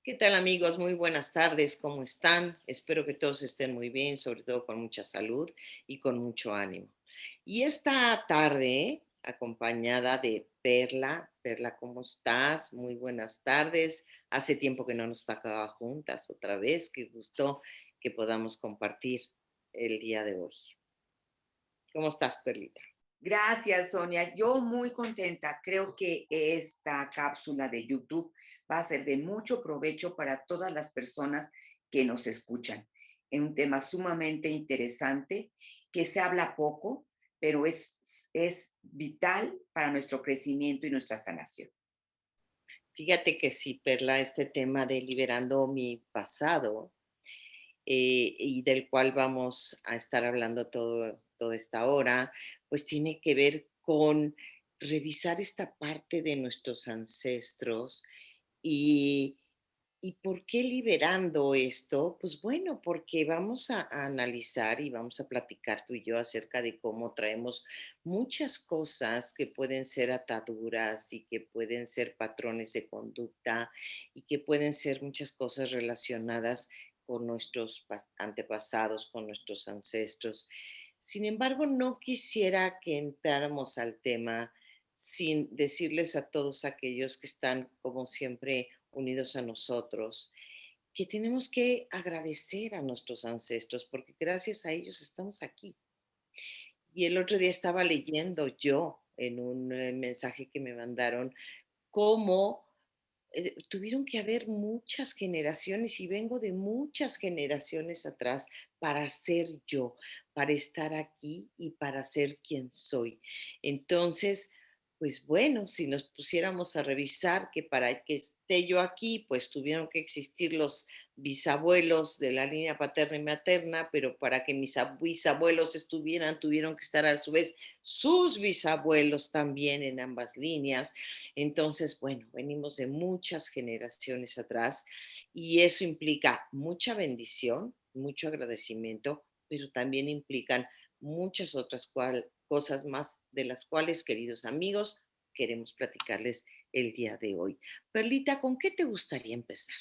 ¿Qué tal amigos? Muy buenas tardes, ¿cómo están? Espero que todos estén muy bien, sobre todo con mucha salud y con mucho ánimo. Y esta tarde, acompañada de Perla. Perla, ¿cómo estás? Muy buenas tardes. Hace tiempo que no nos tocaba juntas otra vez. Qué gusto que podamos compartir el día de hoy. ¿Cómo estás, Perlita? Gracias, Sonia. Yo muy contenta. Creo que esta cápsula de YouTube va a ser de mucho provecho para todas las personas que nos escuchan. Es un tema sumamente interesante que se habla poco, pero es vital para nuestro crecimiento y nuestra sanación. Fíjate que sí, Perla, este tema de liberando mi pasado y del cual vamos a estar hablando toda esta hora, pues tiene que ver con revisar esta parte de nuestros ancestros y, ¿y por qué liberando esto? Pues bueno, porque vamos a analizar y vamos a platicar tú y yo acerca de cómo traemos muchas cosas que pueden ser ataduras y que pueden ser patrones de conducta y que pueden ser muchas cosas relacionadas con nuestros antepasados, con nuestros ancestros. Sin embargo, no quisiera que entráramos al tema sin decirles a todos aquellos que están, como siempre, unidos a nosotros, que tenemos que agradecer a nuestros ancestros, porque gracias a ellos estamos aquí. Y el otro día estaba leyendo yo en un mensaje que me mandaron cómo tuvieron que haber muchas generaciones y vengo de muchas generaciones atrás para ser yo, para estar aquí y para ser quien soy. Entonces, pues bueno, si nos pusiéramos a revisar que para que esté yo aquí, pues tuvieron que existir los bisabuelos de la línea paterna y materna, pero para que mis bisabuelos estuvieran, tuvieron que estar a su vez sus bisabuelos también en ambas líneas. Entonces, bueno, venimos de muchas generaciones atrás y eso implica mucha bendición, mucho agradecimiento, pero también implican muchas otras cosas más de las cuales, queridos amigos, queremos platicarles el día de hoy. Perlita, ¿con qué te gustaría empezar?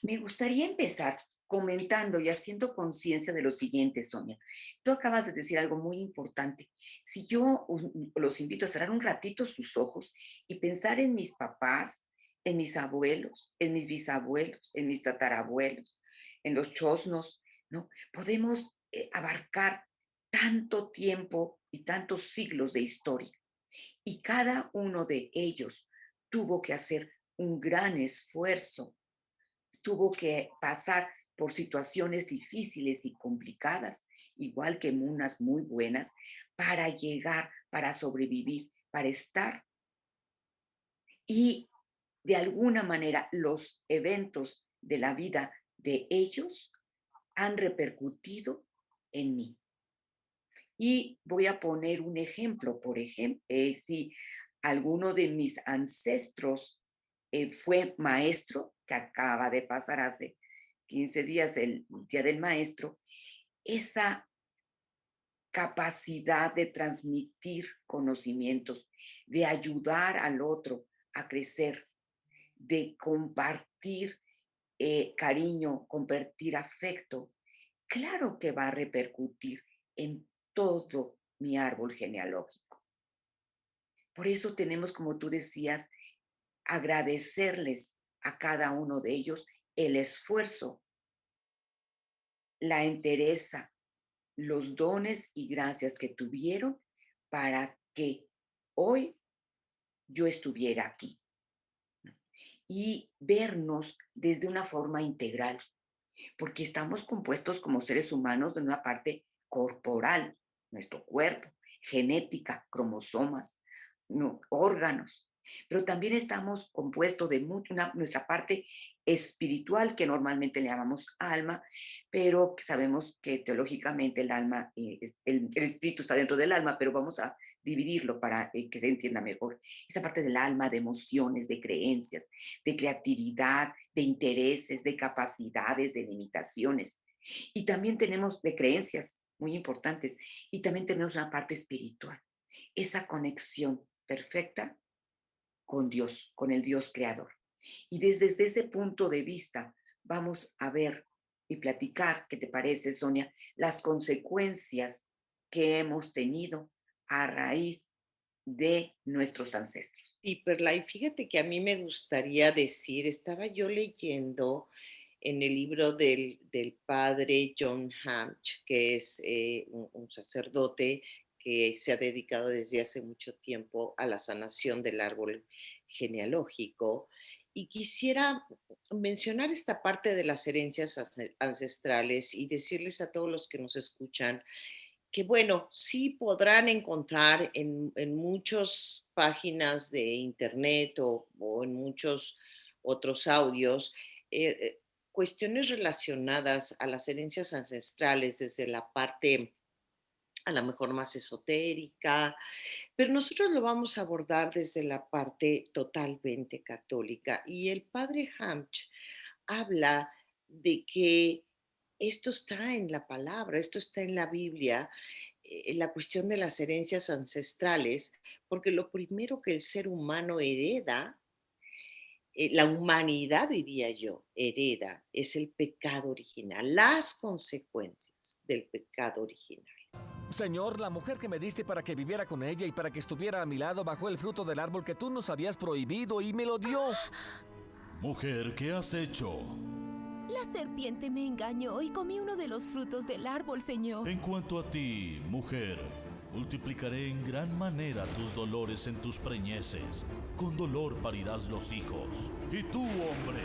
Me gustaría empezar comentando y haciendo conciencia de lo siguiente, Sonia. Tú acabas de decir algo muy importante. Si yo los invito a cerrar un ratito sus ojos y pensar en mis papás, en mis abuelos, en mis bisabuelos, en mis tatarabuelos, en los chosnos, ¿no? Podemos abarcar tanto tiempo y tantos siglos de historia. Y cada uno de ellos tuvo que hacer un gran esfuerzo, tuvo que pasar por situaciones difíciles y complicadas, igual que unas muy buenas, para llegar, para sobrevivir, para estar. Y de alguna manera los eventos de la vida de ellos han repercutido en mí. Y voy a poner un ejemplo, por ejemplo, si alguno de mis ancestros fue maestro, que acaba de pasar hace 15 días el Día del Maestro, esa capacidad de transmitir conocimientos, de ayudar al otro a crecer, de compartir cariño, compartir afecto, claro que va a repercutir en todo mi árbol genealógico. Por eso tenemos, como tú decías, agradecerles a cada uno de ellos el esfuerzo, la entereza, los dones y gracias que tuvieron para que hoy yo estuviera aquí y vernos desde una forma integral, porque estamos compuestos como seres humanos de una parte corporal, nuestro cuerpo, genética, cromosomas, no, órganos, pero también estamos compuestos de nuestra parte espiritual, que normalmente le llamamos alma, pero sabemos que teológicamente el alma, el espíritu está dentro del alma, pero vamos a dividirlo para que se entienda mejor. Esa parte del alma, de emociones, de creencias, de creatividad, de intereses, de capacidades, de limitaciones. Y también tenemos de creencias muy importantes. Y también tenemos una parte espiritual, esa conexión perfecta con Dios, con el Dios creador. Y desde ese punto de vista vamos a ver y platicar, ¿qué te parece, Sonia? Las consecuencias que hemos tenido a raíz de nuestros ancestros. Sí, Perla, y fíjate que a mí me gustaría decir, estaba yo leyendo en el libro del padre John Hamch, que es un sacerdote que se ha dedicado desde hace mucho tiempo a la sanación del árbol genealógico. Y quisiera mencionar esta parte de las herencias ancestrales y decirles a todos los que nos escuchan que bueno, sí podrán encontrar en muchas páginas de internet o en muchos otros audios cuestiones relacionadas a las herencias ancestrales desde la parte a lo mejor más esotérica, pero nosotros lo vamos a abordar desde la parte totalmente católica. Y el padre Hamch habla de que esto está en la palabra, esto está en la Biblia, la cuestión de las herencias ancestrales, porque lo primero que el ser humano hereda, la humanidad diría yo, hereda, es el pecado original, las consecuencias del pecado original. Señor, la mujer que me diste para que viviera con ella y para que estuviera a mi lado bajó el fruto del árbol que tú nos habías prohibido y me lo dio. Mujer, ¿qué has hecho? La serpiente me engañó y comí uno de los frutos del árbol, Señor. En cuanto a ti, mujer, multiplicaré en gran manera tus dolores en tus preñeces. Con dolor parirás los hijos. Y tú, hombre,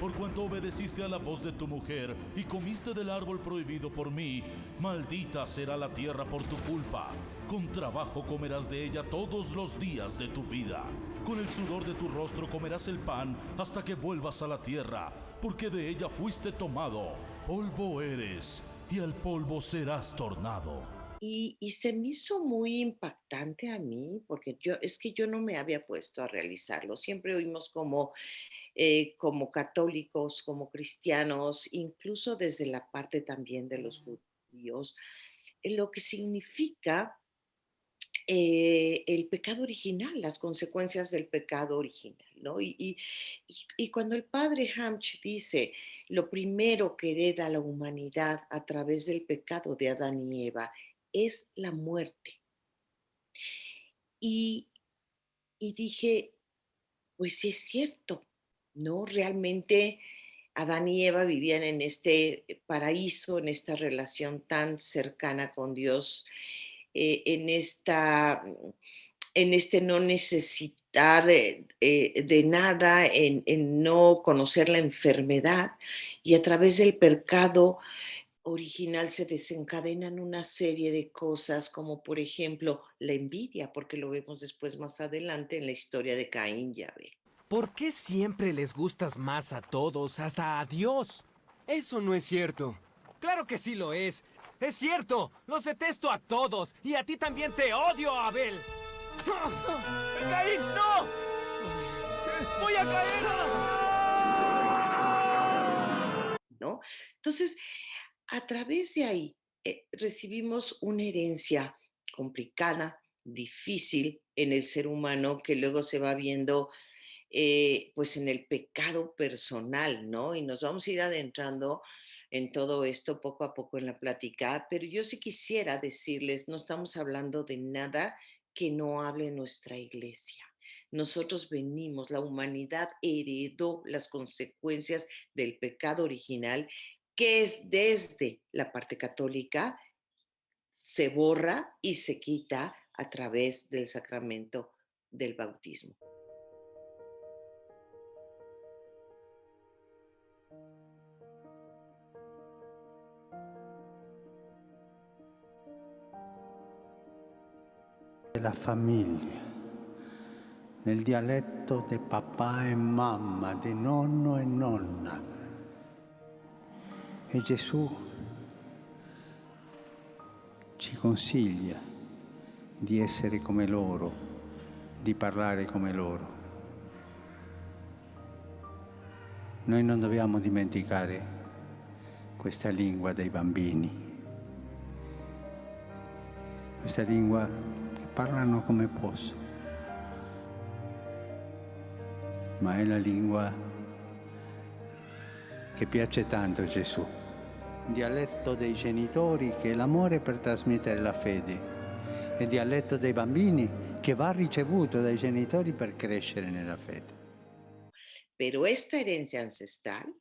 por cuanto obedeciste a la voz de tu mujer y comiste del árbol prohibido por mí, maldita será la tierra por tu culpa. Con trabajo comerás de ella todos los días de tu vida. Con el sudor de tu rostro comerás el pan hasta que vuelvas a la tierra, porque de ella fuiste tomado. Polvo eres, y al polvo serás tornado. Y se me hizo muy impactante a mí, porque es que yo no me había puesto a realizarlo. Siempre oímos como católicos, como cristianos, incluso desde la parte también de los judíos, lo que significa el pecado original, las consecuencias del pecado original, ¿no? Y cuando el padre Hamch dice, lo primero que hereda la humanidad a través del pecado de Adán y Eva es la muerte. Y, y dije, pues sí es cierto, ¿no? Realmente Adán y Eva vivían en este paraíso, en esta relación tan cercana con Dios, en en este no necesitar de nada, en no conocer la enfermedad, y a través del pecado original se desencadenan una serie de cosas, como por ejemplo la envidia, porque lo vemos después más adelante en la historia de Caín y Abel. ¿Por qué siempre les gustas más a todos, hasta a Dios? Eso no es cierto. Claro que sí lo es. Es cierto. Los detesto a todos. Y a ti también te odio, Abel. ¡Caín, no! ¡Voy a caer! ¿No? Entonces, a través de ahí recibimos una herencia complicada, difícil en el ser humano que luego se va viendo pues en el pecado personal, ¿no? Y nos vamos a ir adentrando en todo esto poco a poco en la plática, pero yo sí quisiera decirles, no estamos hablando de nada que no hable nuestra iglesia. Nosotros venimos, la humanidad heredó las consecuencias del pecado original, que es desde la parte católica, se borra y se quita a través del sacramento del bautismo. La famiglia, nel dialetto di papà e mamma, di nonno e nonna. E Gesù ci consiglia di essere come loro, di parlare come loro. Noi non dobbiamo dimenticare questa lingua dei bambini, questa lingua che parlano come possono. ma è la lingua che piace tanto a Gesù. Dialetto dei genitori che è l'amore per trasmettere la fede e dialetto dei bambini che va ricevuto dai genitori per crescere nella fede. Pero esta herencia ancestral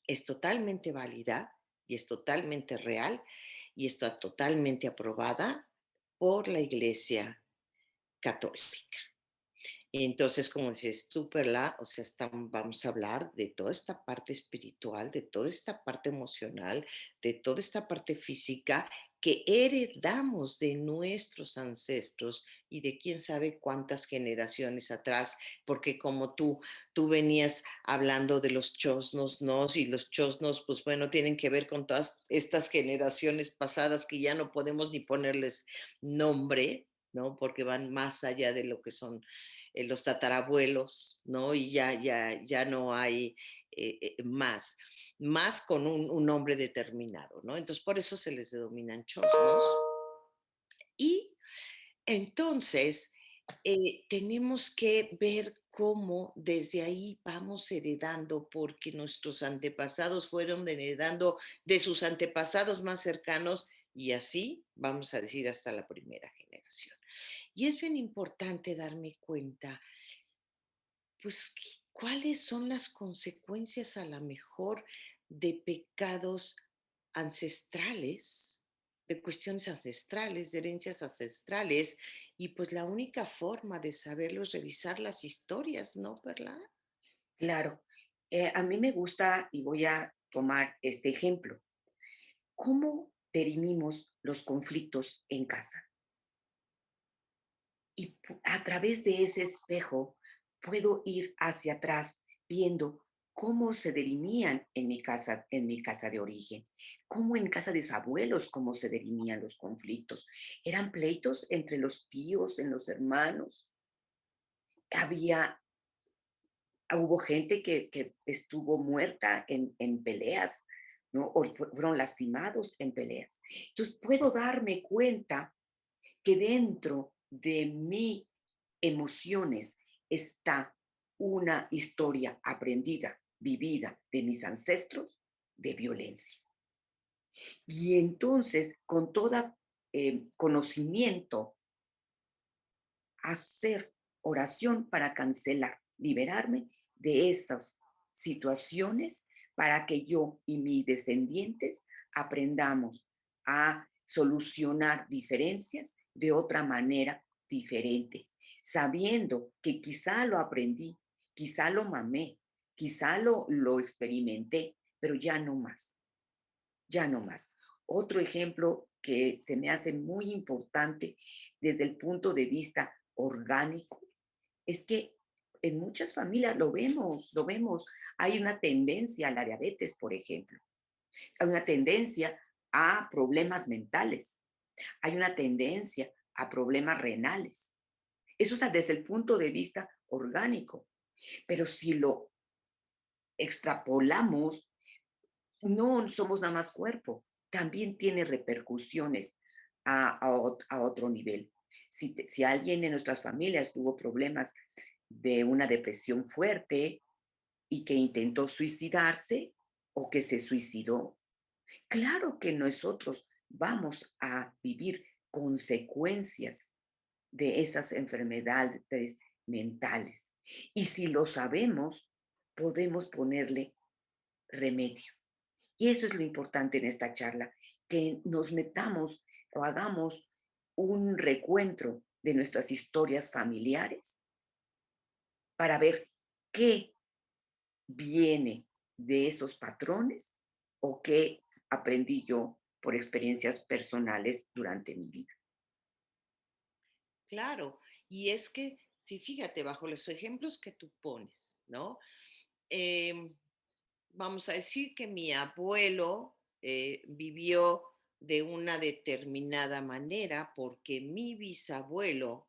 es totalmente válida y es totalmente real y está totalmente aprobada por la Iglesia Católica. Entonces, como dices tú, Perla, o sea, vamos a hablar de toda esta parte espiritual, de toda esta parte emocional, de toda esta parte física que heredamos de nuestros ancestros y de quién sabe cuántas generaciones atrás, porque como tú venías hablando de los chosnos, ¿no? Y los chosnos, pues bueno, tienen que ver con todas estas generaciones pasadas que ya no podemos ni ponerles nombre, ¿no? Porque van más allá de lo que son los tatarabuelos, ¿no? Y ya no hay más con un nombre determinado, ¿no? Entonces, por eso se les denominan chosnos. Y entonces, tenemos que ver cómo desde ahí vamos heredando, porque nuestros antepasados fueron heredando de sus antepasados más cercanos y así, vamos a decir, hasta la primera generación. Y es bien importante darme cuenta, pues, cuáles son las consecuencias a la mejor de pecados ancestrales, de cuestiones ancestrales, de herencias ancestrales, y pues la única forma de saberlo es revisar las historias, ¿no, Perla? Claro, a mí me gusta y voy a tomar este ejemplo. ¿Cómo dirimimos los conflictos en casa? Y a través de ese espejo puedo ir hacia atrás viendo cómo se dirimían en mi casa de origen, cómo en casa de sus abuelos, cómo se dirimían los conflictos. Eran pleitos entre los tíos, en los hermanos. Había, hubo gente que estuvo muerta en peleas, ¿no? O fueron lastimados en peleas. Entonces puedo darme cuenta que dentro de mis emociones está una historia aprendida, vivida de mis ancestros de violencia. Y entonces, con todo conocimiento, hacer oración para cancelar, liberarme de esas situaciones para que yo y mis descendientes aprendamos a solucionar diferencias de otra manera diferente, sabiendo que quizá lo aprendí, quizá lo mamé, quizá lo experimenté, pero ya no más, ya no más. Otro ejemplo que se me hace muy importante desde el punto de vista orgánico es que en muchas familias lo vemos, hay una tendencia a la diabetes, por ejemplo, hay una tendencia a problemas mentales, hay una tendencia a problemas renales. Eso está desde el punto de vista orgánico, pero si lo extrapolamos, no somos nada más cuerpo, también tiene repercusiones a otro nivel. Si alguien en nuestras familias tuvo problemas de una depresión fuerte y que intentó suicidarse o que se suicidó, claro que nosotros vamos a vivir consecuencias de esas enfermedades mentales. Y si lo sabemos, podemos ponerle remedio. Y eso es lo importante en esta charla, que nos metamos o hagamos un recuentro de nuestras historias familiares para ver qué viene de esos patrones o qué aprendí yo por experiencias personales durante mi vida. Claro, y es que, sí, fíjate, bajo los ejemplos que tú pones, ¿no? Em, Vamos a decir que mi abuelo vivió de una determinada manera porque mi bisabuelo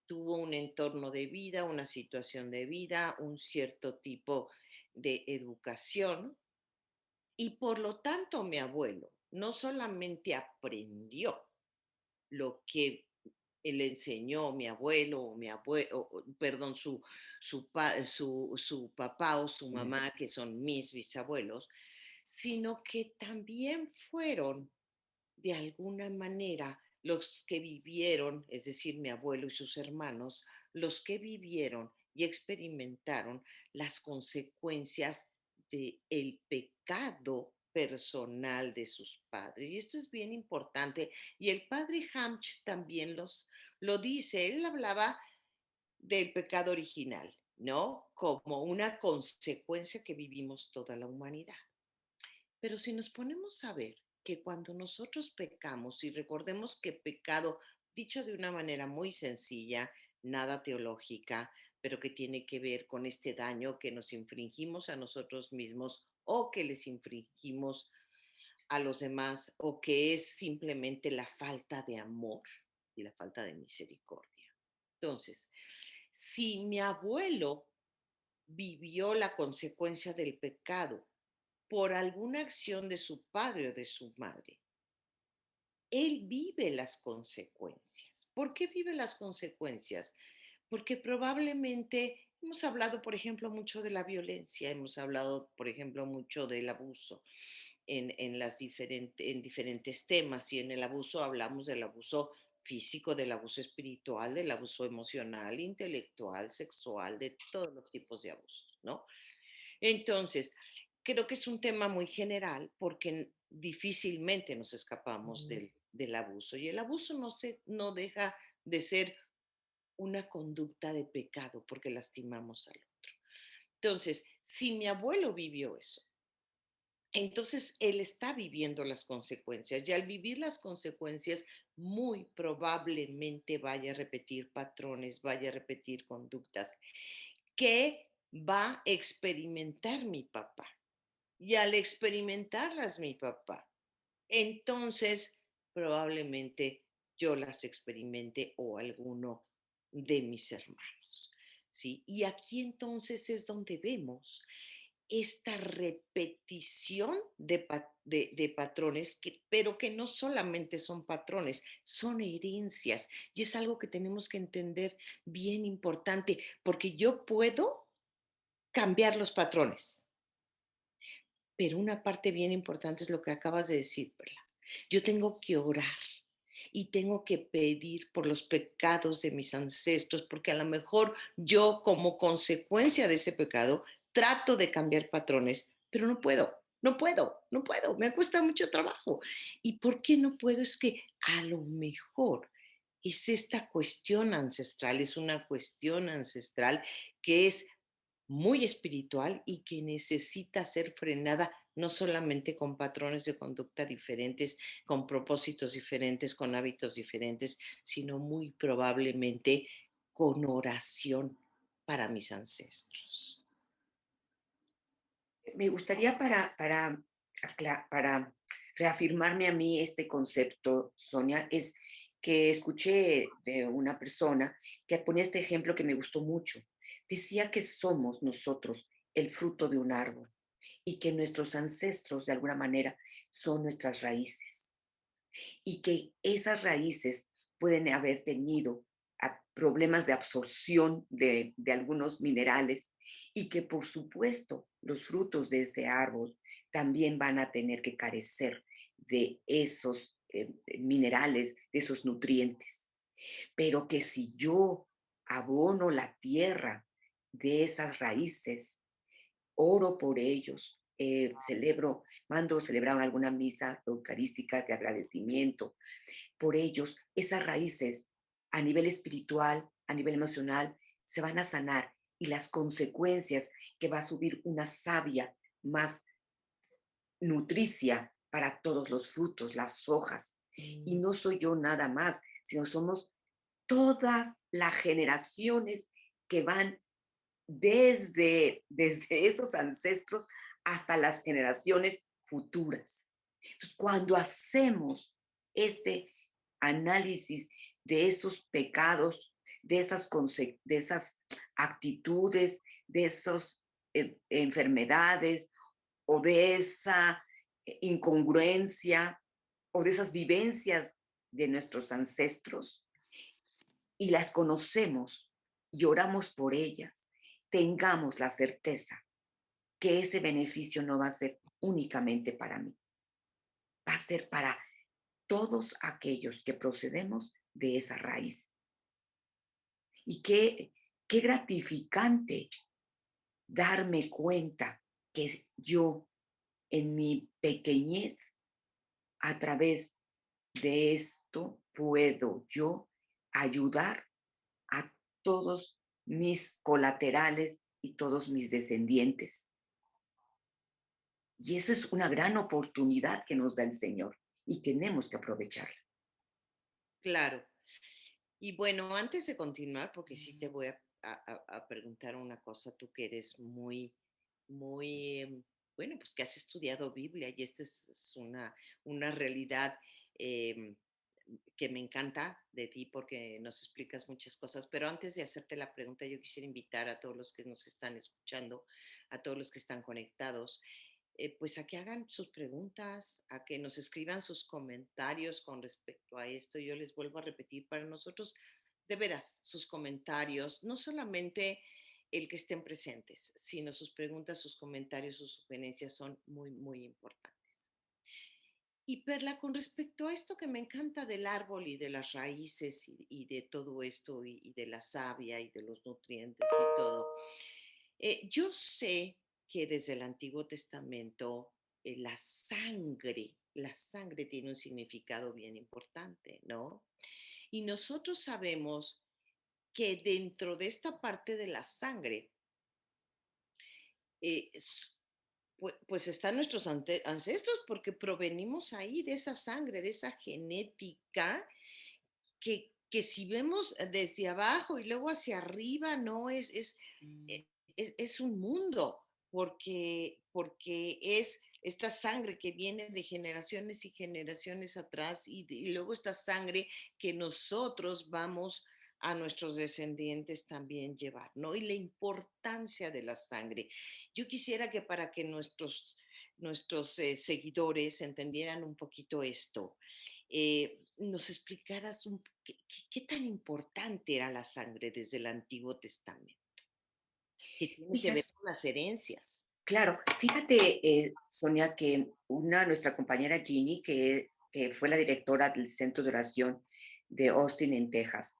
tuvo un entorno de vida, una situación de vida, un cierto tipo de educación y por lo tanto mi abuelo no solamente aprendió lo que le enseñó mi abuelo o mi abuelo, perdón, su papá o su mamá, que son mis bisabuelos, sino que también fueron de alguna manera los que vivieron, es decir, mi abuelo y sus hermanos, los que vivieron y experimentaron las consecuencias del pecado personal de sus padres. Y esto es bien importante. Y el padre Hamch también lo dice. Él hablaba del pecado original, ¿no? Como una consecuencia que vivimos toda la humanidad. Pero si nos ponemos a ver que cuando nosotros pecamos, y recordemos que pecado, dicho de una manera muy sencilla, nada teológica, pero que tiene que ver con este daño que nos infringimos a nosotros mismos o que les infringimos a los demás, o que es simplemente la falta de amor y la falta de misericordia. Entonces, si mi abuelo vivió la consecuencia del pecado por alguna acción de su padre o de su madre, él vive las consecuencias. ¿Por qué vive las consecuencias? Porque probablemente hemos hablado, por ejemplo, mucho de la violencia, hemos hablado, por ejemplo, mucho del abuso en diferentes temas, y en el abuso hablamos del abuso físico, del abuso espiritual, del abuso emocional, intelectual, sexual, de todos los tipos de abusos, ¿no? Entonces, creo que es un tema muy general porque difícilmente nos escapamos del abuso, y el abuso no deja de ser una conducta de pecado porque lastimamos al otro. Entonces, si mi abuelo vivió eso, entonces él está viviendo las consecuencias, y al vivir las consecuencias, muy probablemente vaya a repetir patrones, vaya a repetir conductas que va a experimentar mi papá. Y al experimentarlas mi papá, entonces probablemente yo las experimente o alguno de mis hermanos, ¿sí? Y aquí entonces es donde vemos esta repetición de patrones, pero que no solamente son patrones, son herencias. Y es algo que tenemos que entender bien importante, porque yo puedo cambiar los patrones, pero una parte bien importante es lo que acabas de decir, Perla. Yo tengo que orar y tengo que pedir por los pecados de mis ancestros, porque a lo mejor yo, como consecuencia de ese pecado, trato de cambiar patrones, pero no puedo, no puedo, me cuesta mucho trabajo. ¿Y por qué no puedo? Es que a lo mejor es esta cuestión ancestral, es una cuestión ancestral que es muy espiritual y que necesita ser frenada no solamente con patrones de conducta diferentes, con propósitos diferentes, con hábitos diferentes, sino muy probablemente con oración para mis ancestros. Me gustaría para reafirmarme a mí este concepto, Sonia, es que escuché de una persona que ponía este ejemplo que me gustó mucho. Decía que somos nosotros el fruto de un árbol y que nuestros ancestros, de alguna manera, son nuestras raíces y que esas raíces pueden haber tenido problemas de absorción de algunos minerales y que por supuesto los frutos de ese árbol también van a tener que carecer de esos minerales, de esos nutrientes. Pero que si yo abono la tierra de esas raíces, oro por ellos, mando celebrar alguna misa eucarística de agradecimiento por ellos, esas raíces a nivel espiritual, a nivel emocional, se van a sanar, y las consecuencias que va a subir una savia más nutricia para todos los frutos, las hojas. Y no soy yo nada más, sino somos todas las generaciones que van desde esos ancestros hasta las generaciones futuras. Entonces, cuando hacemos este análisis de esos pecados, de esas actitudes, de esas enfermedades o de esa incongruencia o de esas vivencias de nuestros ancestros, y las conocemos y oramos por ellas, tengamos la certeza que ese beneficio no va a ser únicamente para mí, va a ser para todos aquellos que procedemos de esa raíz. Y qué gratificante darme cuenta que yo en mi pequeñez, a través de esto, puedo yo ayudar a todos mis colaterales y todos mis descendientes. Y eso es una gran oportunidad que nos da el Señor y tenemos que aprovecharla. Claro. Y bueno, antes de continuar, porque sí te voy a preguntar una cosa, tú que eres muy, bueno, pues que has estudiado Biblia y esta es una realidad em, que me encanta de ti porque nos explicas muchas cosas. Pero antes de hacerte la pregunta, yo quisiera invitar a todos los que nos están escuchando, a todos los que están conectados, pues a que hagan sus preguntas, a que nos escriban sus comentarios con respecto a esto. Yo les vuelvo a repetir, para nosotros, de veras, sus comentarios, no solamente el que estén presentes, sino sus preguntas, sus comentarios, sus sugerencias son muy importantes. Y Perla, con respecto a esto que me encanta del árbol y de las raíces y de todo esto y de la savia y de los nutrientes y todo, yo sé que desde el Antiguo Testamento la sangre tiene un significado bien importante, ¿no? Y nosotros sabemos que dentro de esta parte de la sangre, eh, s- pues están nuestros ancestros porque provenimos ahí de esa sangre, de esa genética que si vemos desde abajo y luego hacia arriba, no es un mundo, porque es esta sangre que viene de generaciones y generaciones atrás y luego esta sangre que nosotros vamos a nuestros descendientes también llevar, ¿no? Y la importancia de la sangre. Yo quisiera que para que nuestros seguidores entendieran un poquito esto, nos explicaras qué tan importante era la sangre desde el Antiguo Testamento, que tiene que ver Fíjate, con las herencias. claro, fíjate, Sonia, que nuestra compañera Ginny, que fue la directora del Centro de Oración de Austin, en Texas,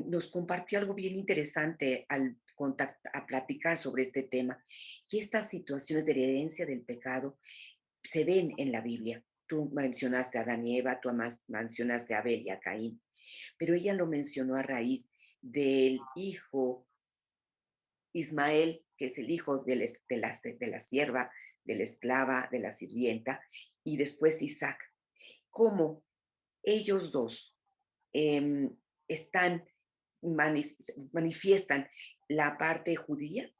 nos compartió algo bien interesante a platicar sobre este tema. Y estas situaciones de herencia del pecado se ven en la Biblia. Tú mencionaste a Adán y Eva, tú mencionaste a Abel y a Caín, pero ella lo mencionó a raíz del hijo Ismael, que es el hijo de la sierva, de la esclava, de la sirvienta, y después Isaac. Cómo ellos dos em, están, manifiestan la parte judía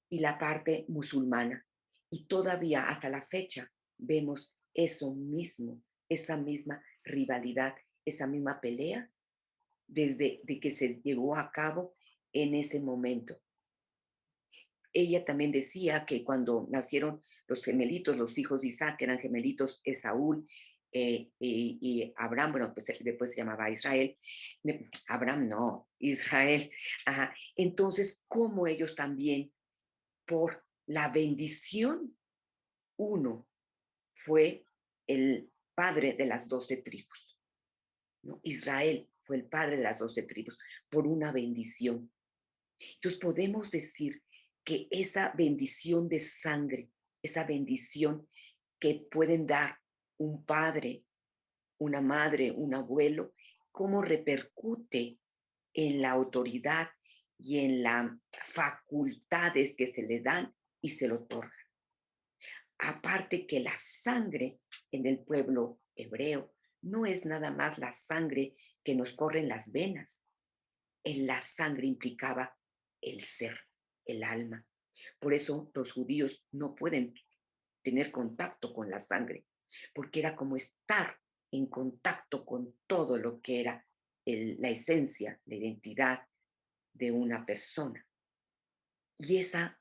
y la parte musulmana. Y todavía hasta la fecha vemos eso mismo, esa misma rivalidad, esa misma pelea desde de que se llevó a cabo en ese momento. Ella también decía que cuando nacieron los gemelitos, los hijos de Isaac, eran gemelitos Esaú y Abraham, bueno, pues después se llamaba Israel. Abraham no, Israel. Ajá. Entonces, como ellos también, por la bendición, uno fue el padre de las 12 tribus, ¿no? Israel fue el padre de las 12 tribus por una bendición. Entonces podemos decir que esa bendición de sangre, esa bendición que pueden dar un padre, una madre, un abuelo, cómo repercute en la autoridad y en las facultades que se le dan y se lo otorgan. Aparte que la sangre en el pueblo hebreo no es nada más la sangre que nos corre en las venas. En la sangre implicaba el ser, el alma. Por eso los judíos no pueden tener contacto con la sangre, porque era como estar en contacto con todo lo que era la esencia, la identidad de una persona. Y esa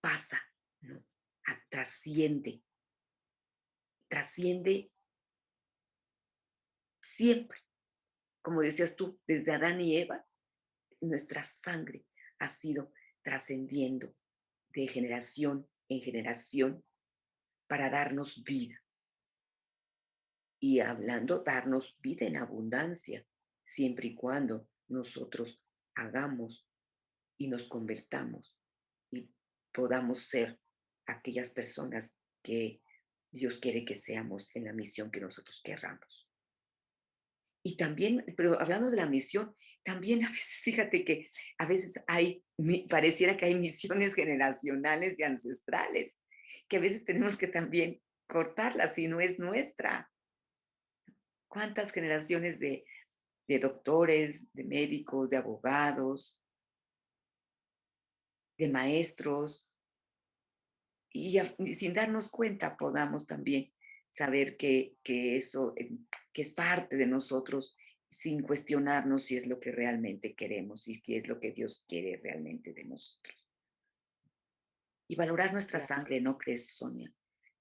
pasa, ¿no? Trasciende, trasciende siempre, como decías tú, desde Adán y Eva, nuestra sangre ha sido trascendiendo de generación en generación para darnos vida. Y hablando, darnos vida en abundancia, siempre y cuando nosotros hagamos y nos convertamos y podamos ser aquellas personas que Dios quiere que seamos en la misión que nosotros querramos. Y también, pero hablando de la misión, también a veces, fíjate que a veces pareciera que hay misiones generacionales y ancestrales, que a veces tenemos que también cortarla si no es nuestra. ¿Cuántas generaciones de doctores, de médicos, de abogados, de maestros, y sin darnos cuenta podamos también saber que eso, que es parte de nosotros, sin cuestionarnos si es lo que realmente queremos y si es lo que Dios quiere realmente de nosotros? Y valorar nuestra Claro. sangre, ¿no crees, Sonia?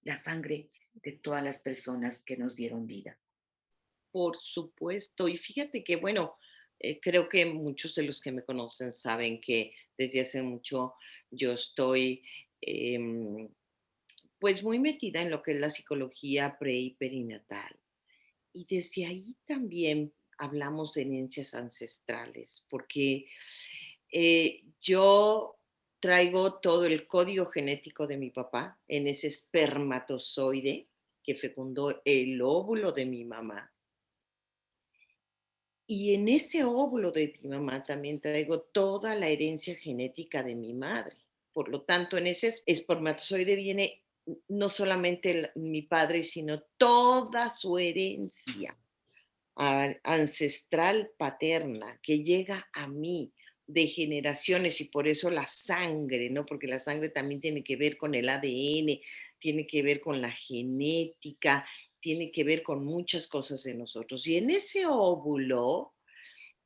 La sangre de todas las personas que nos dieron vida. Por supuesto. Y fíjate que, bueno, creo que muchos de los que me conocen saben que desde hace mucho yo estoy, em, pues, muy metida en lo que es la psicología pre y perinatal. Y desde ahí también hablamos de herencias ancestrales, porque yo traigo todo el código genético de mi papá en ese espermatozoide que fecundó el óvulo de mi mamá. Y en ese óvulo de mi mamá también traigo toda la herencia genética de mi madre. Por lo tanto, en ese espermatozoide viene no solamente mi padre, sino toda su herencia ancestral paterna que llega a mí de generaciones, y por eso la sangre, ¿no? Porque la sangre también tiene que ver con el ADN, tiene que ver con la genética, tiene que ver con muchas cosas de nosotros. Y en ese óvulo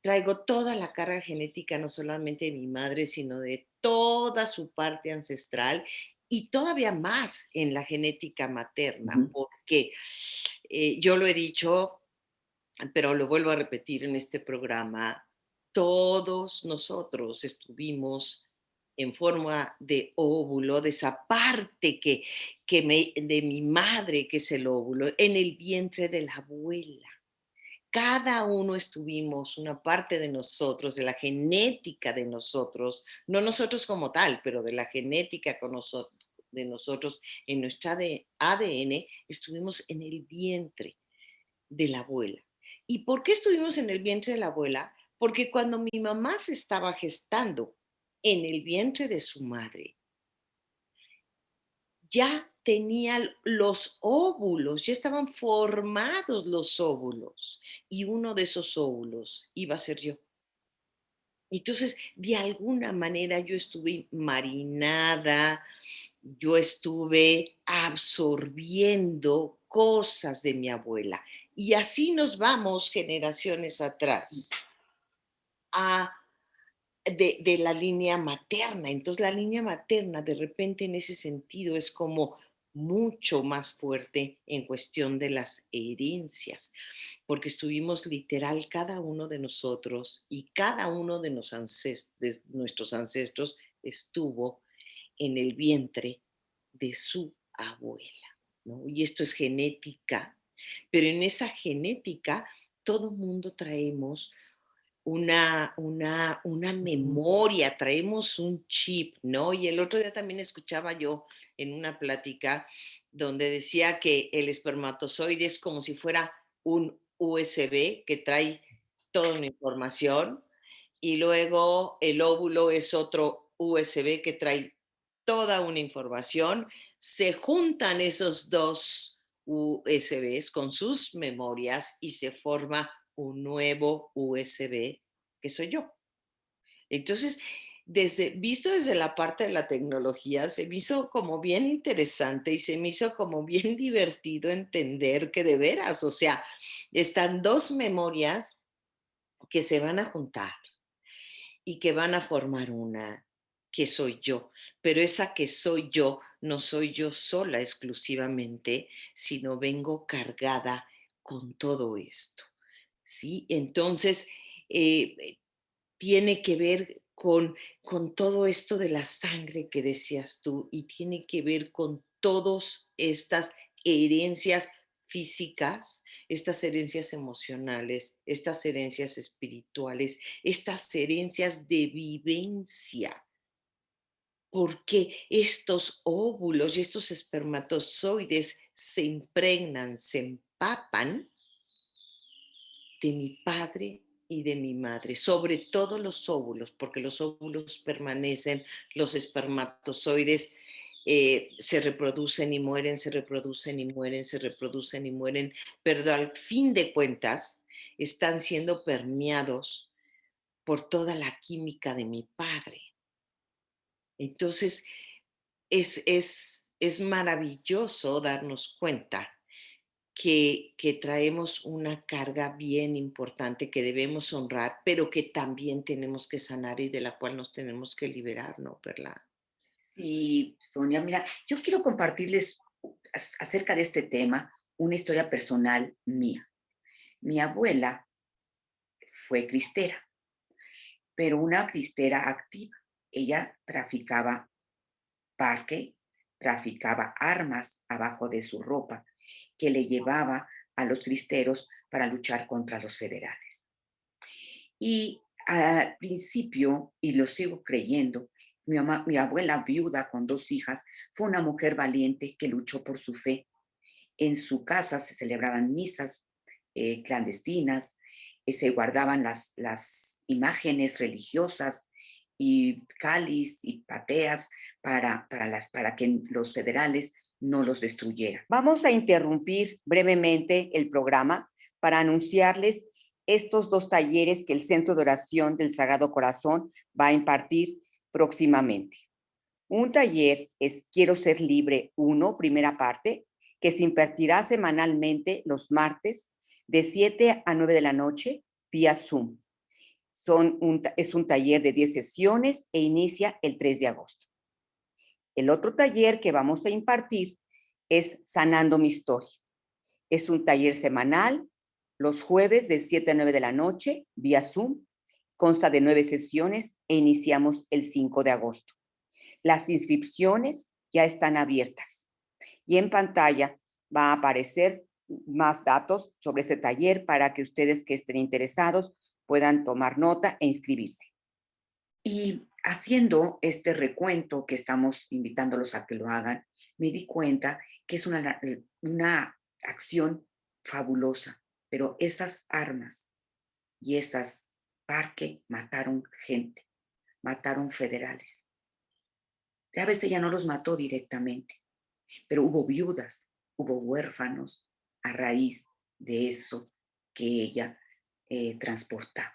traigo toda la carga genética, no solamente de mi madre, sino de toda su parte ancestral y todavía más en la genética materna, Ujú. porque yo lo he dicho, pero lo vuelvo a repetir en este programa, todos nosotros estuvimos en forma de óvulo, de esa parte de mi madre, que es el óvulo, en el vientre de la abuela. Cada uno estuvimos, una parte de nosotros, de la genética de nosotros, no nosotros como tal, pero de la genética de nosotros, en nuestra ADN, estuvimos en el vientre de la abuela. ¿Y por qué estuvimos en el vientre de la abuela? Porque cuando mi mamá se estaba gestando en el vientre de su madre, ya tenía los óvulos, ya estaban formados los óvulos, y uno de esos óvulos iba a ser yo. Entonces, de alguna manera yo estuve marinada, yo estuve absorbiendo cosas de mi abuela. Y así nos vamos generaciones atrás a, de la línea materna. Entonces, la línea materna de repente en ese sentido es como mucho más fuerte en cuestión de las herencias, porque estuvimos literal cada uno de nosotros y cada uno de nuestros ancestros estuvo en el vientre de su abuela, ¿no? Y esto es genética, pero en esa genética todo mundo traemos una Ujú. memoria, traemos un chip, ¿no? Y el otro día también escuchaba yo en una plática donde decía que el espermatozoide es como si fuera un USB que trae toda una información, y luego el óvulo es otro USB que trae toda una información. Se juntan esos dos USBs con sus memorias y se forma un nuevo USB que soy yo. Entonces, visto desde la parte de la tecnología, se me hizo como bien interesante y se me hizo como bien divertido entender que de veras, o sea, están dos memorias que se van a juntar y que van a formar una que soy yo, pero esa que soy yo no soy yo sola exclusivamente, sino vengo cargada con todo esto. ¿sí? Entonces, tiene que ver con todo esto de la sangre que decías tú y tiene que ver con todas estas herencias físicas, estas herencias emocionales, estas herencias espirituales, estas herencias de vivencia, porque estos óvulos y estos espermatozoides se impregnan, se empapan de mi padre y de mi madre, sobre todo los óvulos, porque los óvulos permanecen, los espermatozoides se reproducen y mueren, se reproducen y mueren, se reproducen y mueren, pero al fin de cuentas están siendo permeados por toda la química de mi padre. Entonces, es maravilloso darnos cuenta que traemos una carga bien importante que debemos honrar, pero que también tenemos que sanar y de la cual nos tenemos que liberar, ¿no, Perla? Sí, Sonia, mira, yo quiero compartirles acerca de este tema una historia personal mía. Mi abuela fue cristera, pero una cristera activa. Ella traficaba parque, traficaba armas abajo de su ropa que le llevaba a los cristeros para luchar contra los federales. Y al principio, y lo sigo creyendo, mi abuela viuda con 2 hijas fue una mujer valiente que luchó por su fe. En su casa se celebraban misas clandestinas, se guardaban las imágenes religiosas y cáliz y pateas para que los federales no los destruyeran. Vamos a interrumpir brevemente el programa para anunciarles estos 2 talleres que el Centro de Oración del Sagrado Corazón va a impartir próximamente. Un taller es Quiero ser libre 1, primera parte, que se impartirá semanalmente los martes de 7 a 9 de la noche vía Zoom. Es un taller de 10 sesiones e inicia el 3 de agosto. El otro taller que vamos a impartir es Sanando mi historia. Es un taller semanal, los jueves de 7 a 9 de la noche vía Zoom. Consta de 9 sesiones e iniciamos el 5 de agosto. Las inscripciones ya están abiertas y en pantalla va a aparecer más datos sobre este taller para que ustedes que estén interesados puedan tomar nota e inscribirse. Y haciendo este recuento que estamos invitándolos a que lo hagan, me di cuenta que es una acción fabulosa, pero esas armas y esas parques mataron gente, mataron federales. A veces ya no los mató directamente, pero hubo viudas, hubo huérfanos a raíz de eso que ella transportaba.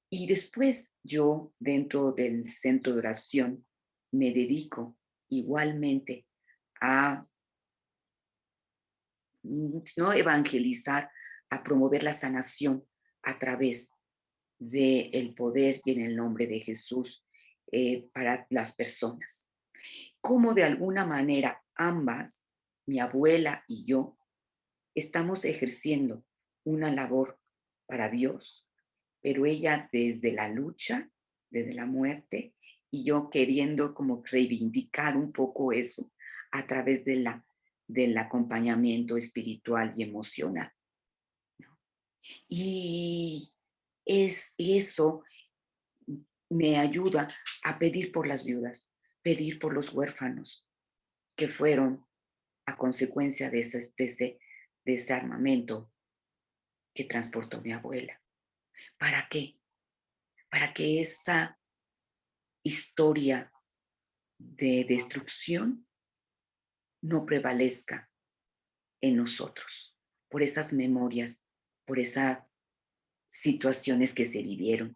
Y después yo, dentro del centro de oración, me dedico igualmente a no evangelizar, a promover la sanación a través del poder y en el nombre de Jesús para las personas. Cómo de alguna manera ambas, mi abuela y yo, estamos ejerciendo una labor para Dios, pero ella desde la lucha, desde la muerte, y yo queriendo como reivindicar un poco eso a través del acompañamiento espiritual y emocional, ¿no? Y eso me ayuda a pedir por las viudas, pedir por los huérfanos que fueron a consecuencia de ese armamento que transportó mi abuela. ¿Para qué? Para que esa historia de destrucción no prevalezca en nosotros, por esas memorias, por esas situaciones que se vivieron.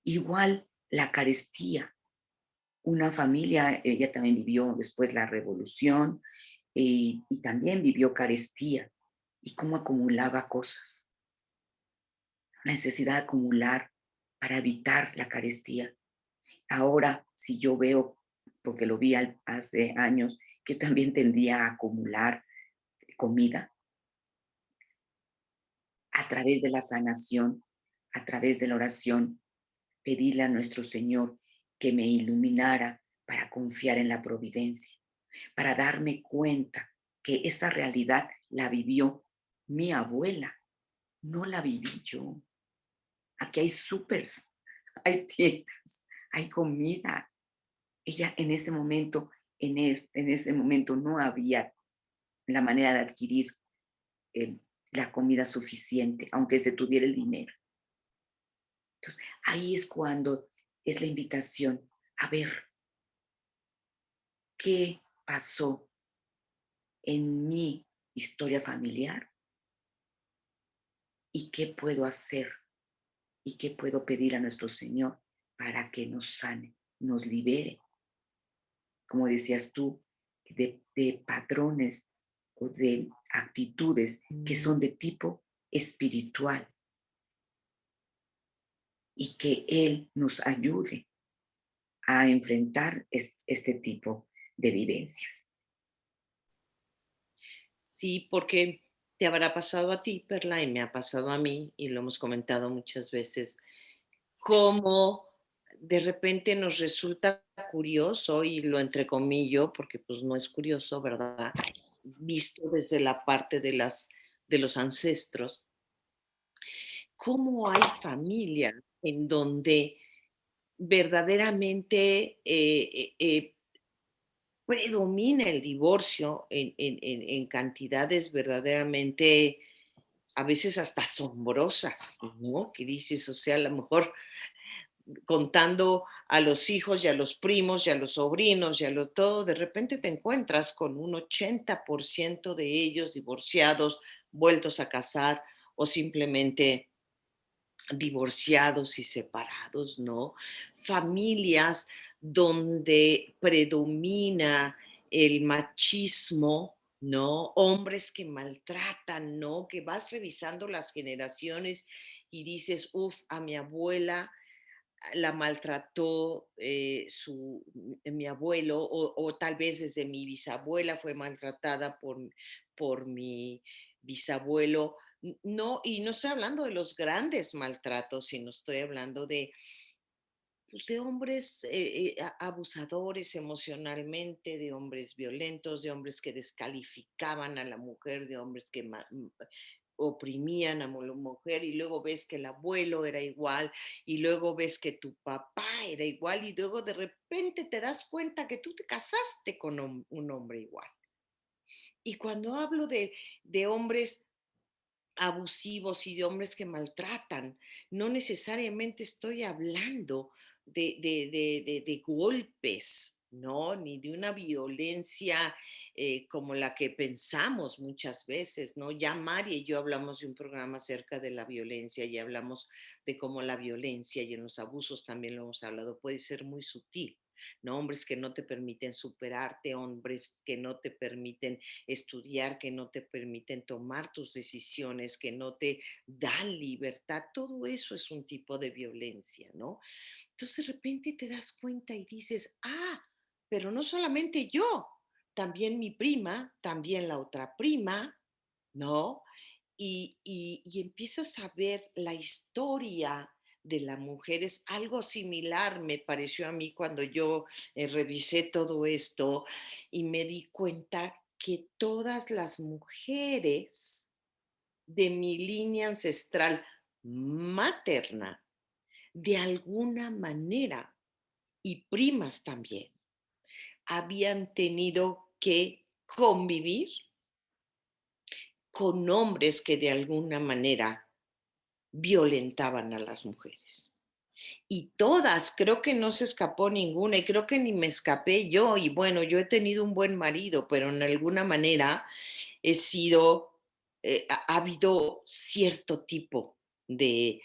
Igual la carestía. Una familia, ella también vivió después la revolución y también vivió carestía y cómo acumulaba cosas. La necesidad de acumular para evitar la carestía. Ahora, si yo veo, porque lo vi hace años, que también tendía a acumular comida, a través de la sanación, a través de la oración, pedirle a nuestro Señor que me iluminara para confiar en la providencia, para darme cuenta que esa realidad la vivió mi abuela, no la viví yo. Aquí hay supers, hay tiendas, hay comida. Ella en ese momento, en ese momento no había la manera de adquirir eh, la comida suficiente, aunque se tuviera el dinero. Entonces, ahí es cuando es la invitación a ver qué pasó en mi historia familiar y qué puedo hacer y qué puedo pedir a nuestro Señor para que nos sane, nos libere, como decías tú, de patrones o de actitudes que son de tipo espiritual y que Él nos ayude a enfrentar este tipo de vivencias. Sí, porque te habrá pasado a ti, Perla, y me ha pasado a mí, y lo hemos comentado muchas veces, cómo de repente nos resulta curioso, y lo entrecomillo, porque pues no es curioso, ¿verdad? Visto desde la parte de los ancestros, cómo hay familias en donde verdaderamente predomina el divorcio en cantidades verdaderamente a veces hasta asombrosas, ¿no? Que dices, o sea, a lo mejor contando a los hijos y a los primos y a los sobrinos y a lo todo, de repente te encuentras con un 80% de ellos divorciados, vueltos a casar o simplemente divorciados y separados, ¿no? Familias donde predomina el machismo, ¿no? Hombres que maltratan, ¿no? Que vas revisando las generaciones y dices, uff, a mi abuela la maltrató mi abuelo o tal vez desde mi bisabuela fue maltratada por mi bisabuelo. No, y no estoy hablando de los grandes maltratos, sino estoy hablando de, pues, de hombres abusadores emocionalmente, de hombres violentos, de hombres que descalificaban a la mujer, de hombres que oprimían a la mujer y luego ves que el abuelo era igual y luego ves que tu papá era igual y luego de repente te das cuenta que tú te casaste con un hombre igual. Y cuando hablo de hombres abusivos y de hombres que maltratan. No necesariamente estoy hablando de golpes, ¿no? Ni de una violencia como la que pensamos muchas veces, ¿no? Ya Mari y yo hablamos de un programa acerca de la violencia y hablamos de cómo la violencia y en los abusos también lo hemos hablado, puede ser muy sutil. ¿No? Hombres que no te permiten superarte, hombres que no te permiten estudiar, que no te permiten tomar tus decisiones, que no te dan libertad, todo eso es un tipo de violencia, ¿no? Entonces de repente te das cuenta y dices, ah, pero no solamente yo, también mi prima, también la otra prima, ¿no? Y empiezas a ver la historia de la mujer. Es algo similar, me pareció a mí cuando yo revisé todo esto y me di cuenta que todas las mujeres de mi línea ancestral materna, de alguna manera, y primas también, habían tenido que convivir con hombres que de alguna manera violentaban a las mujeres. Y todas, creo que no se escapó ninguna y creo que ni me escapé yo. Y bueno, yo he tenido un buen marido, pero en alguna manera he sido, ha habido cierto tipo de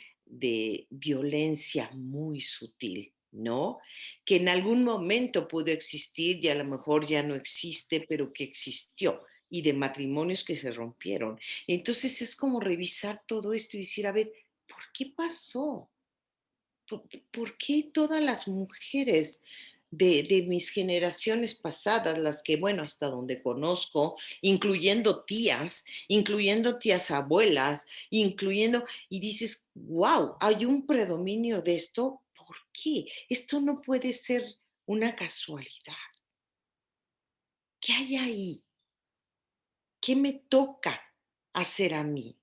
violencia muy sutil, ¿no? Que en algún momento pudo existir y a lo mejor ya no existe, pero que existió y de matrimonios que se rompieron. Entonces es como revisar todo esto y decir, a ver, ¿por qué pasó? ¿Por qué todas las mujeres? de mis generaciones pasadas, las que, bueno, hasta donde conozco, incluyendo tías abuelas, y dices, wow, hay un predominio de esto. ¿Por qué? Esto no puede ser una casualidad. ¿Qué hay ahí? ¿Qué me toca hacer a mí?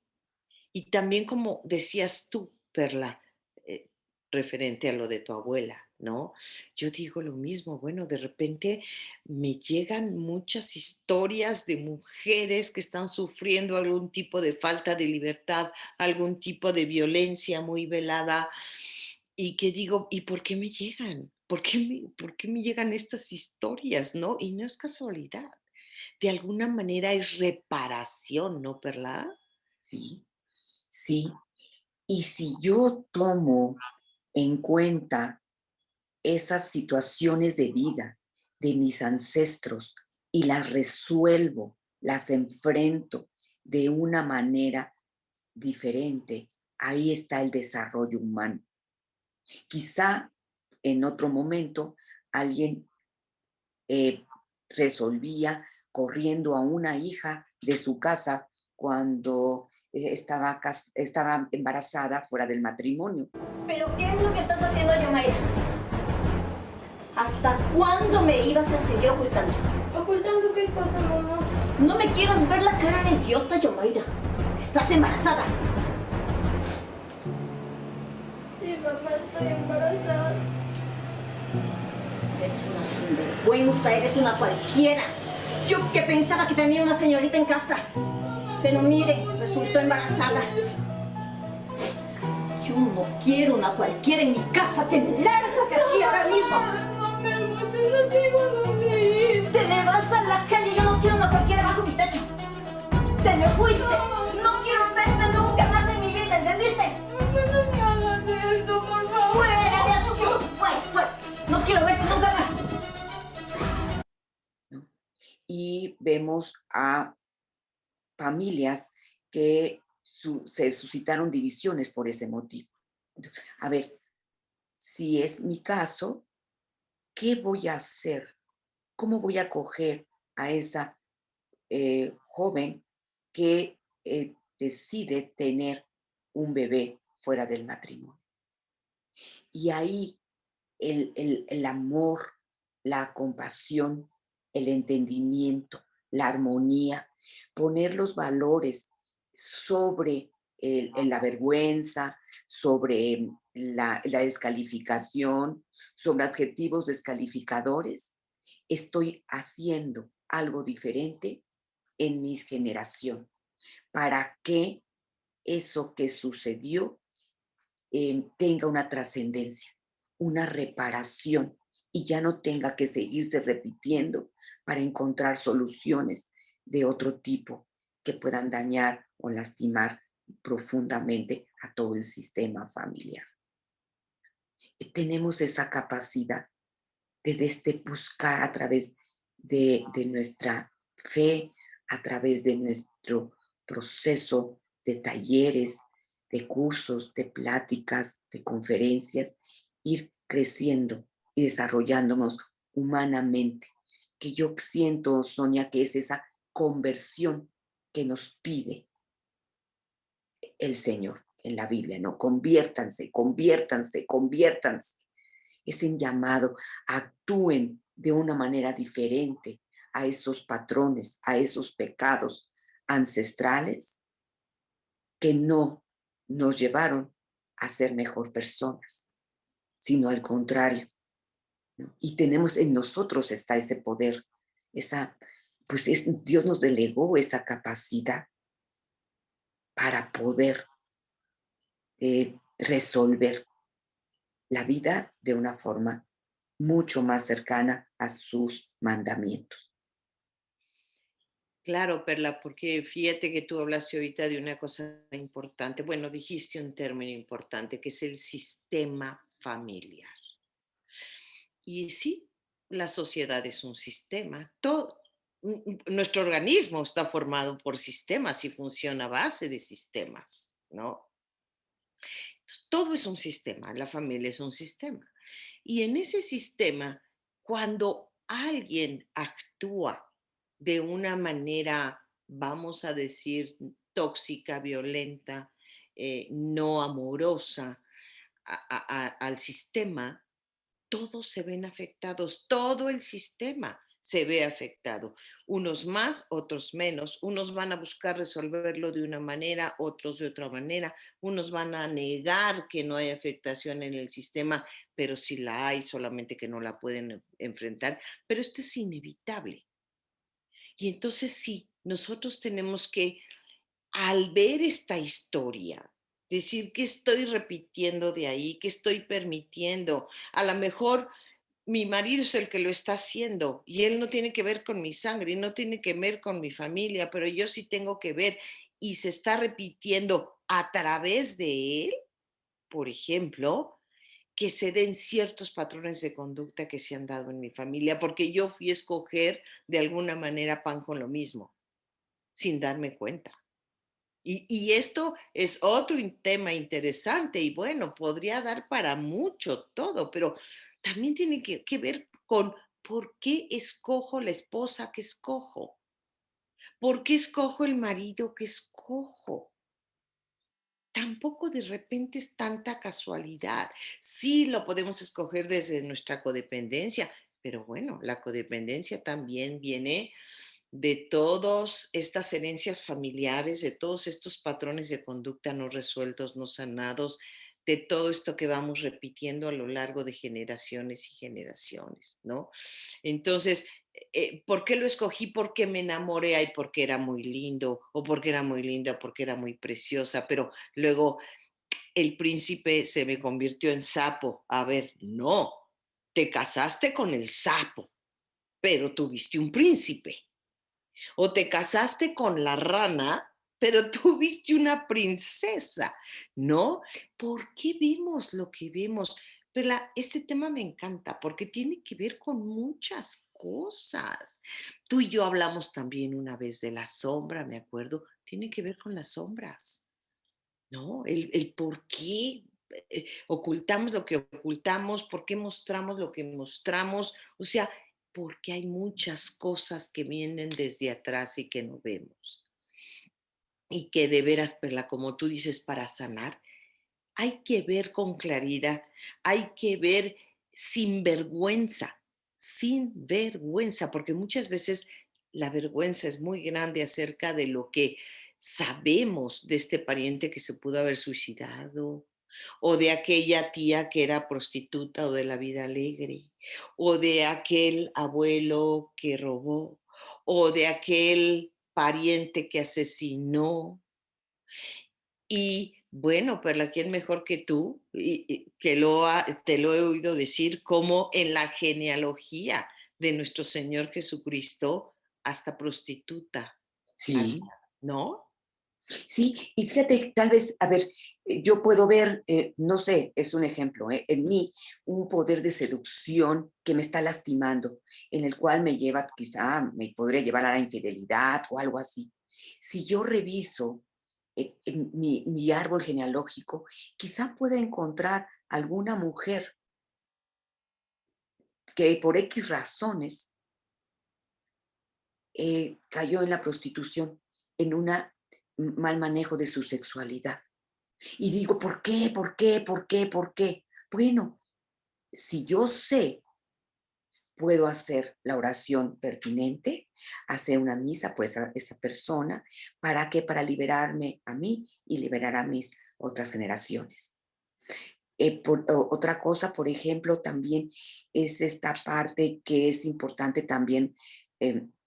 Y también como decías tú, Perla, eh, referente a lo de tu abuela, ¿no? Yo digo lo mismo, bueno, de repente me llegan muchas historias de mujeres que están sufriendo algún tipo de falta de libertad, algún tipo de violencia muy velada, y que digo, ¿y por qué me llegan? ¿Por qué me llegan estas historias, no? Y no es casualidad. De alguna manera es reparación, ¿no, Perla? Sí, sí. Y si yo tomo en cuenta esas situaciones de vida de mis ancestros y las resuelvo, las enfrento de una manera diferente, ahí está el desarrollo humano. Quizá en otro momento alguien eh, resolvía corriendo a una hija de su casa cuando estaba embarazada fuera del matrimonio. ¿Pero qué es lo que estás haciendo, Yomaira? ¿Hasta cuándo me ibas a seguir ocultando? ¿Ocultando qué cosa, mamá? No me quieras ver la cara de idiota, Yomaira. Estás embarazada. Sí, mamá, estoy embarazada. Eres una sinvergüenza, eres una cualquiera. Yo que pensaba que tenía una señorita en casa. Pero mire, resultó embarazada. Yo no quiero una cualquiera en mi casa. Te me largas de aquí ahora mismo. No tengo dónde ir. Te me vas a la calle. Yo no quiero una cualquiera bajo mi techo. Te me fuiste. No quiero verte nunca más en mi vida, ¿entendiste? No me hagas esto, por favor. ¡Fuera de aquí! ¡Fuera! No quiero verte nunca más. Y vemos a familias que se suscitaron divisiones por ese motivo. A ver, si es mi caso, ¿qué voy a hacer? ¿Cómo voy a acoger a esa joven que decide tener un bebé fuera del matrimonio? Y ahí el amor, la compasión, el entendimiento, la armonía, poner los valores sobre la vergüenza, sobre la descalificación, sobre adjetivos descalificadores, estoy haciendo algo diferente en mi generación para que eso que sucedió tenga una trascendencia, una reparación y ya no tenga que seguirse repitiendo para encontrar soluciones de otro tipo que puedan dañar o lastimar profundamente a todo el sistema familiar. Y tenemos esa capacidad de buscar a través de nuestra fe, a través de nuestro proceso de talleres, de cursos, de pláticas, de conferencias, ir creciendo y desarrollándonos humanamente, que yo siento, Sonia, que es esa conversión que nos pide el Señor en la Biblia, ¿no? Conviértanse, conviértanse, conviértanse. Es un llamado, actúen de una manera diferente a esos patrones, a esos pecados ancestrales que no nos llevaron a ser mejor personas, sino al contrario, ¿no? Y tenemos en nosotros está ese poder, Dios nos delegó esa capacidad para poder resolver la vida de una forma mucho más cercana a sus mandamientos. Claro, Perla, porque fíjate que tú hablaste ahorita de una cosa importante. Bueno, dijiste un término importante que es el sistema familiar. Y sí, la sociedad es un sistema. Todo, nuestro organismo está formado por sistemas y funciona a base de sistemas, ¿no? Entonces, todo es un sistema, la familia es un sistema. Y en ese sistema, cuando alguien actúa de una manera, vamos a decir, tóxica, violenta, no amorosa al sistema, todos se ven afectados, todo el sistema se ve afectado. Unos más, otros menos. Unos van a buscar resolverlo de una manera, otros de otra manera. Unos van a negar que no hay afectación en el sistema, pero sí la hay, solamente que no la pueden enfrentar. Pero esto es inevitable. Y entonces sí, nosotros tenemos que, al ver esta historia, decir qué estoy repitiendo de ahí, qué estoy permitiendo. A lo mejor mi marido es el que lo está haciendo y él no tiene que ver con mi sangre y no tiene que ver con mi familia, pero yo sí tengo que ver y se está repitiendo a través de él, por ejemplo, que se den ciertos patrones de conducta que se han dado en mi familia, porque yo fui a escoger de alguna manera pan con lo mismo, sin darme cuenta. Y esto es otro tema interesante y bueno, podría dar para mucho todo, pero también tiene que ver con por qué escojo la esposa que escojo, por qué escojo el marido que escojo. Tampoco de repente es tanta casualidad. Sí lo podemos escoger desde nuestra codependencia, pero bueno, la codependencia también viene de todas estas herencias familiares, de todos estos patrones de conducta no resueltos, no sanados, de todo esto que vamos repitiendo a lo largo de generaciones y generaciones, ¿no? Entonces, ¿por qué lo escogí? Porque me enamoré, ay, porque era muy lindo, o porque era muy linda, porque era muy preciosa, pero luego el príncipe se me convirtió en sapo. A ver, no, te casaste con el sapo, pero tuviste un príncipe. O te casaste con la rana, pero tuviste una princesa, ¿no? ¿Por qué vemos lo que vemos? Pero este tema me encanta porque tiene que ver con muchas cosas. Tú y yo hablamos también una vez de la sombra, me acuerdo. Tiene que ver con las sombras, ¿no? El por qué ocultamos lo que ocultamos, por qué mostramos lo que mostramos. O sea, porque hay muchas cosas que vienen desde atrás y que no vemos. Y que de veras, Perla, como tú dices, para sanar, hay que ver con claridad, hay que ver sin vergüenza, porque muchas veces la vergüenza es muy grande acerca de lo que sabemos de este pariente que se pudo haber suicidado, o de aquella tía que era prostituta o de la vida alegre, o de aquel abuelo que robó, o de aquel pariente que asesinó. Y bueno, Perla, ¿quién mejor que tú? Que te lo he oído decir, como en la genealogía de nuestro Señor Jesucristo, hasta prostituta, Sí. ¿no? Sí, y fíjate, tal vez, a ver, yo puedo ver, no sé, es un ejemplo, en mí un poder de seducción que me está lastimando, en el cual me lleva, quizá me podría llevar a la infidelidad o algo así. Si yo reviso en mi árbol genealógico, quizá pueda encontrar alguna mujer que por X razones cayó en la prostitución, en un mal manejo de su sexualidad. Y digo, ¿por qué? ¿Por qué? ¿Por qué? ¿Por qué? Bueno, si yo sé, puedo hacer la oración pertinente, hacer una misa por esa persona. ¿Para qué? Para liberarme a mí y liberar a mis otras generaciones. Otra cosa, por ejemplo, también es esta parte que es importante también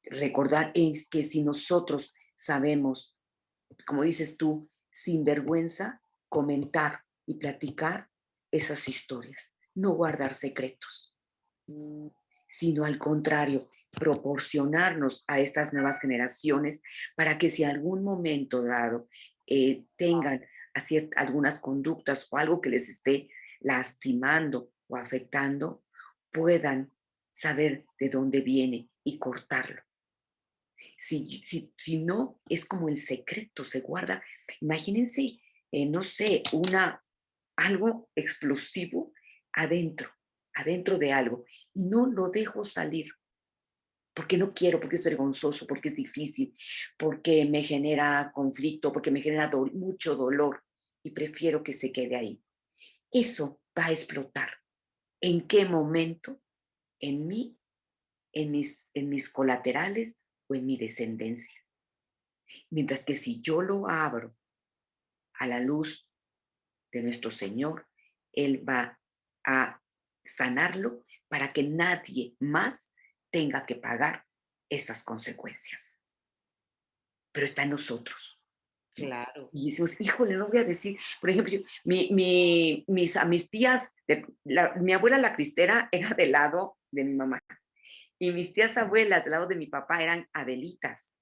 recordar, es que si nosotros sabemos, como dices tú, sin vergüenza, comentar y platicar esas historias, no guardar secretos, sino al contrario, proporcionarnos a estas nuevas generaciones para que si algún momento dado tengan algunas conductas o algo que les esté lastimando o afectando, puedan saber de dónde viene y cortarlo. Si no, es como el secreto, se guarda. Imagínense, no sé, algo explosivo adentro de algo. y no lo dejo salir, porque no quiero, porque es vergonzoso, porque es difícil, porque me genera conflicto, porque me genera mucho dolor y prefiero que se quede ahí. Eso va a explotar. ¿En qué momento? En mí, en mis colaterales o en mi descendencia. Mientras que si yo lo abro a la luz de nuestro Señor, Él va a sanarlo para que nadie más tenga que pagar esas consecuencias. Pero está en nosotros, ¿no? Claro. Y decimos, híjole, no voy a decir, por ejemplo, a mis tías, mi abuela la cristera era del lado de mi mamá, y mis tías abuelas del lado de mi papá eran Adelitas.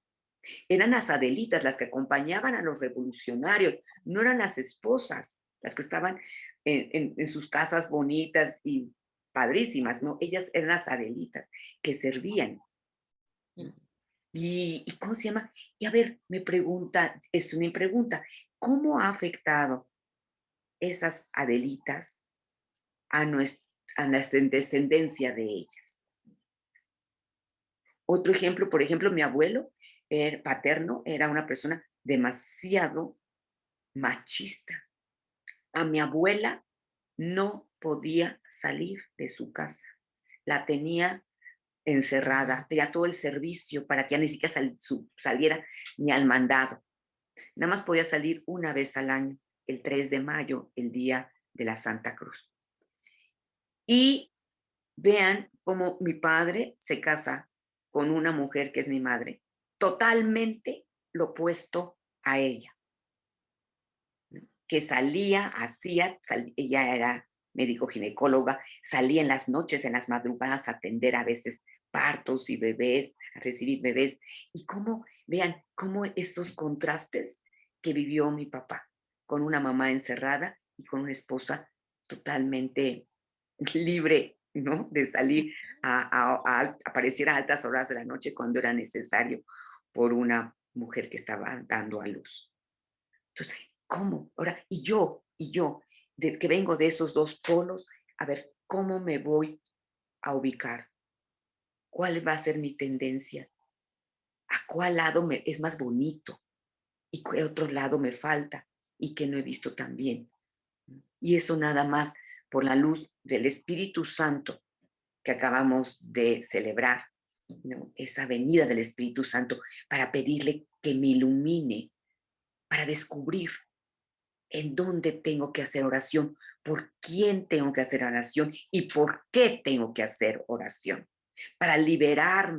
Eran las Adelitas las que acompañaban a los revolucionarios, no eran las esposas, las que estaban en sus casas bonitas y padrísimas, ¿no? Ellas eran las Adelitas que servían. ¿No? ¿Y cómo se llama? Y a ver, me pregunta, es una pregunta, ¿cómo ha afectado esas Adelitas a nuestra descendencia de ellas? Otro ejemplo, por ejemplo, mi abuelo paterno era una persona demasiado machista. A mi abuela no podía salir de su casa. La tenía encerrada, tenía todo el servicio para que ya ni siquiera saliera ni al mandado. Nada más podía salir una vez al año, el 3 de mayo, el día de la Santa Cruz. Y vean cómo mi padre se casa con una mujer que es mi madre, totalmente lo opuesto a ella, que ella era médico ginecóloga, salía en las noches, en las madrugadas a atender a veces partos y bebés, a recibir bebés, y vean cómo esos contrastes que vivió mi papá, con una mamá encerrada y con una esposa totalmente libre, ¿no? De salir a aparecer a altas horas de la noche cuando era necesario por una mujer que estaba dando a luz. Entonces, ¿cómo? Ahora, y yo, que vengo de esos dos polos, a ver, ¿cómo me voy a ubicar? ¿Cuál va a ser mi tendencia? ¿A cuál lado es más bonito? ¿Y qué otro lado me falta? Y que no he visto tan bien. Y eso nada más por la luz del Espíritu Santo que acabamos de celebrar, ¿no? Esa venida del Espíritu Santo para pedirle que me ilumine, para descubrir en dónde tengo que hacer oración, por quién tengo que hacer oración y por qué tengo que hacer oración, para liberar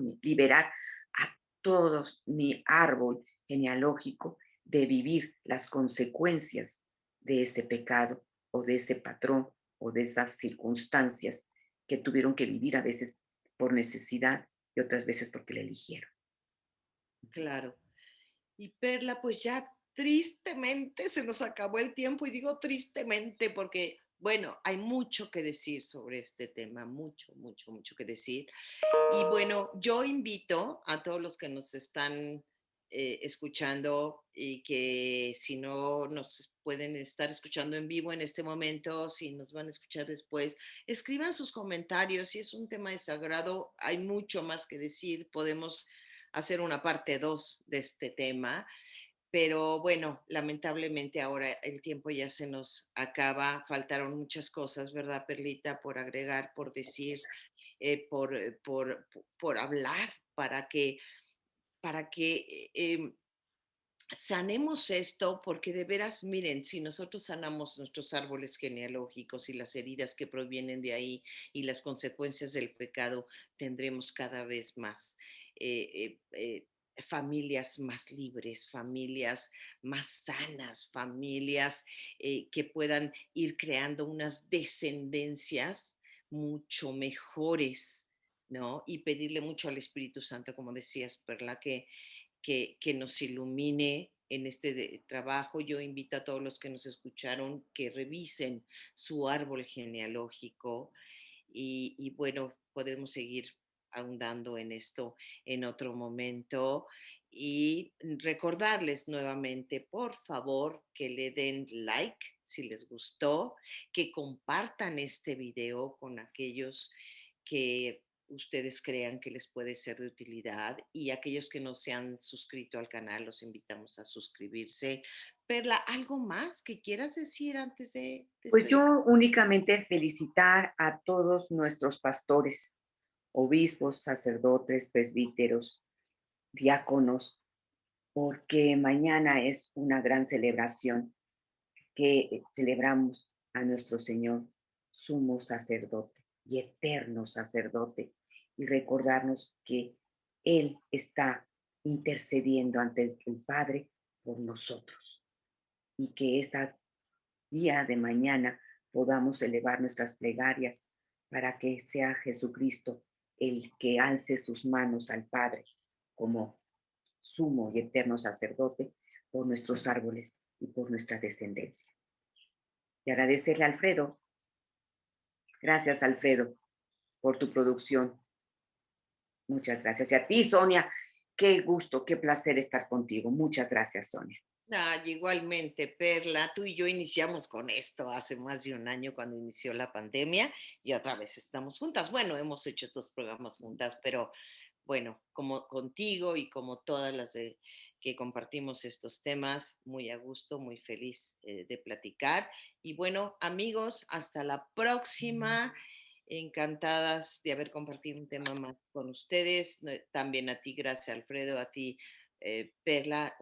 a todos mi árbol genealógico de vivir las consecuencias de ese pecado o de ese patrón o de esas circunstancias que tuvieron que vivir a veces por necesidad y otras veces porque le eligieron. Claro. Y Perla, pues ya tristemente se nos acabó el tiempo y digo tristemente porque, bueno, hay mucho que decir sobre este tema, mucho, mucho, mucho que decir. Y bueno, yo invito a todos los que nos están escuchando y que si no nos pueden estar escuchando en vivo en este momento, si nos van a escuchar después, escriban sus comentarios. Si es un tema de sagrado, hay mucho más que decir. Podemos hacer una parte 2 de este tema. Pero bueno, lamentablemente ahora el tiempo ya se nos acaba, faltaron muchas cosas, ¿verdad, Perlita? Por agregar, por decir, por hablar, para que sanemos esto, porque de veras, miren, si nosotros sanamos nuestros árboles genealógicos y las heridas que provienen de ahí y las consecuencias del pecado, tendremos cada vez más familias más libres, familias más sanas, familias que puedan ir creando unas descendencias mucho mejores, ¿no? Y pedirle mucho al Espíritu Santo, como decías, Perla, que nos ilumine en este trabajo. Yo invito a todos los que nos escucharon que revisen su árbol genealógico y bueno, podemos seguir ahondando en esto en otro momento y recordarles nuevamente, por favor, que le den like si les gustó, que compartan este video con aquellos que ustedes crean que les puede ser de utilidad, y aquellos que no se han suscrito al canal, los invitamos a suscribirse. Perla, ¿algo más que quieras decir antes de Pues despedir? yo únicamente felicitar a todos nuestros pastores, obispos, sacerdotes, presbíteros, diáconos, porque mañana es una gran celebración que celebramos a nuestro Señor, sumo sacerdote y eterno sacerdote, y recordarnos que Él está intercediendo ante el Padre por nosotros, y que este día de mañana podamos elevar nuestras plegarias para que sea Jesucristo el que alce sus manos al Padre como sumo y eterno sacerdote por nuestros árboles y por nuestra descendencia. Y agradecerle a Alfredo. Gracias, Alfredo, por tu producción. Muchas gracias. Y a ti, Sonia, qué gusto, qué placer estar contigo. Muchas gracias, Sonia. Igualmente, Perla, tú y yo iniciamos con esto hace más de un año cuando inició la pandemia, y otra vez estamos juntas. Bueno, hemos hecho estos programas juntas, pero bueno, como contigo y como todas las que compartimos estos temas, muy a gusto, muy feliz de platicar. Y bueno, amigos, hasta la próxima. Encantadas de haber compartido un tema más con ustedes. También a ti, gracias Alfredo, a ti Perla,